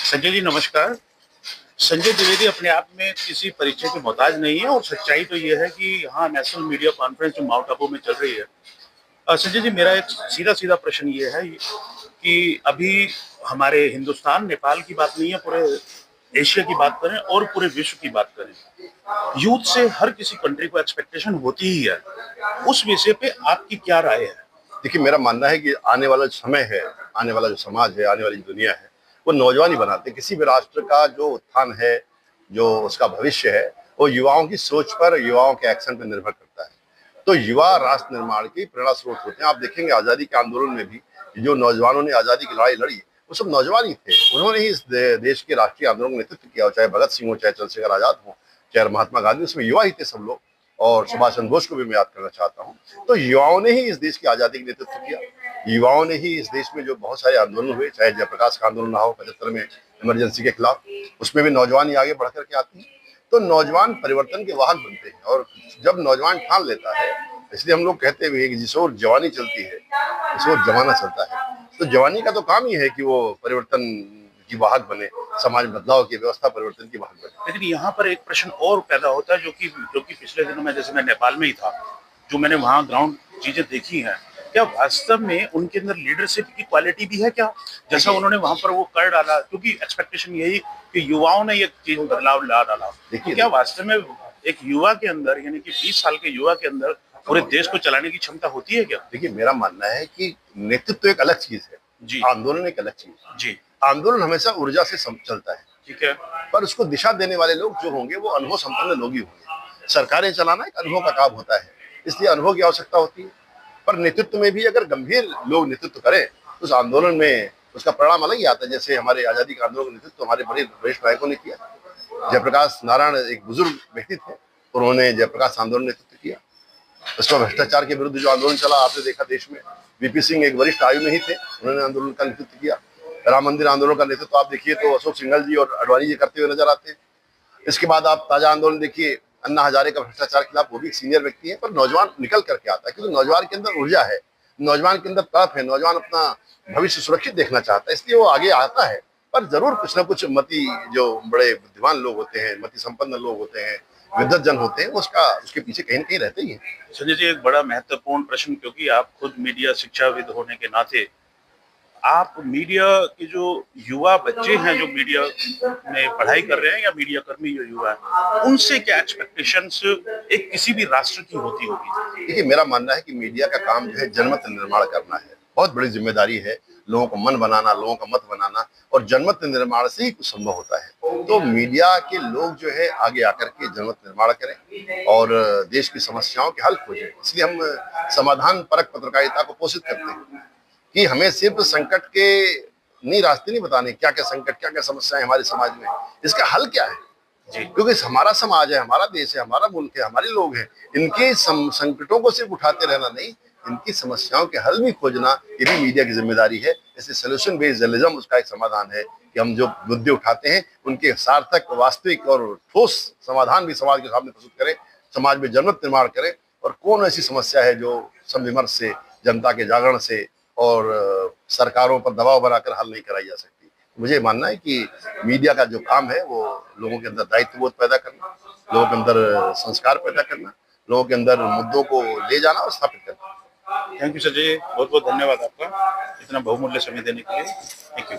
संजय जी नमस्कार। संजय द्विवेदी अपने आप में किसी परिचय के मोहताज नहीं है और सच्चाई तो ये है कि यहाँ नेशनल मीडिया कॉन्फ्रेंस जो माउंट आबू में चल रही है। संजय जी मेरा एक सीधा सीधा प्रश्न ये है कि अभी हमारे हिंदुस्तान नेपाल की बात नहीं है, पूरे एशिया की बात करें और पूरे विश्व की बात करें, यूथ से हर किसी कंट्री को एक्सपेक्टेशन होती ही है। उस विषय पे आपकी क्या राय है? देखिए, मेरा मानना है कि आने वाला जो समय है, आने वाला जो समाज है, आने वाली दुनिया है, वो नौजवान ही बनाते हैं। किसी भी राष्ट्र का जो उत्थान है, जो उसका भविष्य है, वो युवाओं की सोच पर, युवाओं के एक्शन पर निर्भर करता है। तो युवा राष्ट्र निर्माण की प्रेरणा स्रोत होते हैं। आप देखेंगे आज़ादी के आंदोलन में भी जो नौजवानों ने आज़ादी की लड़ाई लड़ी, वो सब नौजवान ही थे। उन्होंने ही इस देश के राष्ट्रीय आंदोलन का नेतृत्व किया, चाहे भगत सिंह हो, चाहे चंद्रशेखर आजाद हो, चाहे महात्मा गांधी, उसमें युवा ही थे सब लोग। और सुभाष चंद्र बोस को भी मैं याद करना चाहता हूँ। तो युवाओं ने ही इस देश की आज़ादी का नेतृत्व किया। युवाओं ने ही इस देश में जो बहुत सारे आंदोलन हुए, चाहे जयप्रकाश का आंदोलन रहा हो 75 में इमरजेंसी के खिलाफ, उसमें भी नौजवान ही आगे बढ़ करके आते हैं। तो नौजवान परिवर्तन के वाहक बनते हैं। और जब नौजवान ठान लेता है, इसलिए हम लोग कहते हुए कि जिस ओर जवानी चलती है उस ओर जमाना चलता है। तो जवानी का तो काम ही है कि वो परिवर्तन की वाहक बने, समाज बदलाव की, व्यवस्था परिवर्तन की वाहक बने। लेकिन यहाँ पर एक प्रश्न और पैदा होता है जो कि पिछले दिनों में, जैसे मैं नेपाल में ही था, जो मैंने वहाँ ग्राउंड चीजें देखी हैं, क्या वास्तव में उनके अंदर लीडरशिप की क्वालिटी भी है क्या? जैसा उन्होंने वहां पर वो कर डाला, क्योंकि एक्सपेक्टेशन यही कि युवाओं ने ये चीज बदलाव ला डाला। तो क्या वास्तव में एक युवा के अंदर, यानी कि 20 साल के युवा के अंदर पूरे देश को चलाने की क्षमता होती है क्या? देखिए, मेरा मानना है कि नेतृत्व एक अलग चीज है जी। आंदोलन एक अलग चीज है। जी। आंदोलन हमेशा ऊर्जा से चलता है, ठीक है। पर उसको दिशा देने वाले लोग जो होंगे वो अनुभव संपन्न लोग ही होंगे। सरकारें चलाना एक अनुभव का काम होता है, इसलिए अनुभव की आवश्यकता होती है। पर नेतृत्व में भी अगर गंभीर लोग नेतृत्व करें तो उस आंदोलन में उसका परिणाम अलग ही आता है। जैसे हमारे आजादी का आंदोलन का नेतृत्व हमारे बड़े वरिष्ठ नायकों ने किया। जयप्रकाश नारायण एक बुजुर्ग व्यक्ति थे, उन्होंने जयप्रकाश आंदोलन नेतृत्व किया। उसमें भ्रष्टाचार के विरुद्ध जो आंदोलन चला, आपने देखा देश में, वीपी सिंह एक वरिष्ठ आयु में ही थे, उन्होंने आंदोलन का नेतृत्व किया। राम मंदिर आंदोलन का नेतृत्व आप देखिए तो अशोक सिंघल जी और अडवाणी जी करते हुए नजर आते हैं। इसके बाद आप ताजा आंदोलन देखिए, अन्ना हजारे का भ्रष्टाचार के खिलाफ, वो भी एक सीनियर व्यक्ति है, पर नौजवान निकल करके आता है क्योंकि नौजवान के अंदर ऊर्जा है, नौजवान के अंदर तड़प है, नौजवान अपना भविष्य सुरक्षित देखना चाहता है, इसलिए वो आगे आता है। पर जरूर कुछ ना कुछ मति, जो बड़े बुद्धिमान लोग होते हैं, मति संपन्न लोग होते हैं, विद्वत जन होते हैं, उसके पीछे कहीं ना कहीं रहते ही है। संजय जी, एक बड़ा महत्वपूर्ण प्रश्न, क्योंकि आप खुद मीडिया शिक्षाविद होने के नाते, आप मीडिया के जो युवा बच्चे हैं, जो मीडिया में पढ़ाई कर रहे हैं, या मीडिया कर्मी जो युवा है, उनसे क्या एक्सपेक्टेशंस एक किसी भी राष्ट्र की होती होगी? देखिए, मेरा मानना है कि मीडिया का काम जो है जनमत निर्माण करना है, बहुत बड़ी जिम्मेदारी है। लोगों को मन बनाना, लोगों का मत बनाना, और जनमत निर्माण से ही कुछ संभव होता है। तो मीडिया के लोग जो है आगे आकर के जनमत निर्माण करें और देश की समस्याओं के हल खोजें। इसलिए हम समाधान परक पत्रकारिता को पोषित करते हैं कि हमें सिर्फ संकट के नहीं रास्ते नहीं बताने, क्या क्या संकट, क्या क्या समस्याएं हमारे समाज में, इसका हल क्या है जी। क्योंकि हमारा समाज है, हमारा देश है, हमारा मुल्क है, हमारे लोग हैं। इनके संकटों को सिर्फ उठाते रहना नहीं, इनकी समस्याओं के हल भी खोजना, ये भी मीडिया की जिम्मेदारी है। इसलिए सोल्यूशन बेस्ड जर्नलिज्म उसका एक समाधान है कि हम जो मुद्दे उठाते हैं उनके सार्थक, वास्तविक और ठोस समाधान भी समाज के सामने प्रस्तुत करें, समाज में जनमत निर्माण करें। और कौन ऐसी समस्या है जो संविमर्श से, जनता के जागरण से और सरकारों पर दबाव बनाकर हल नहीं कराई जा सकती। मुझे मानना है कि मीडिया का जो काम है वो लोगों के अंदर दायित्वबोध पैदा करना, लोगों के अंदर संस्कार पैदा करना, लोगों के अंदर मुद्दों को ले जाना और स्थापित करना। थैंक यू संजय, बहुत बहुत धन्यवाद आपका इतना बहुमूल्य समय देने के लिए। Thank you.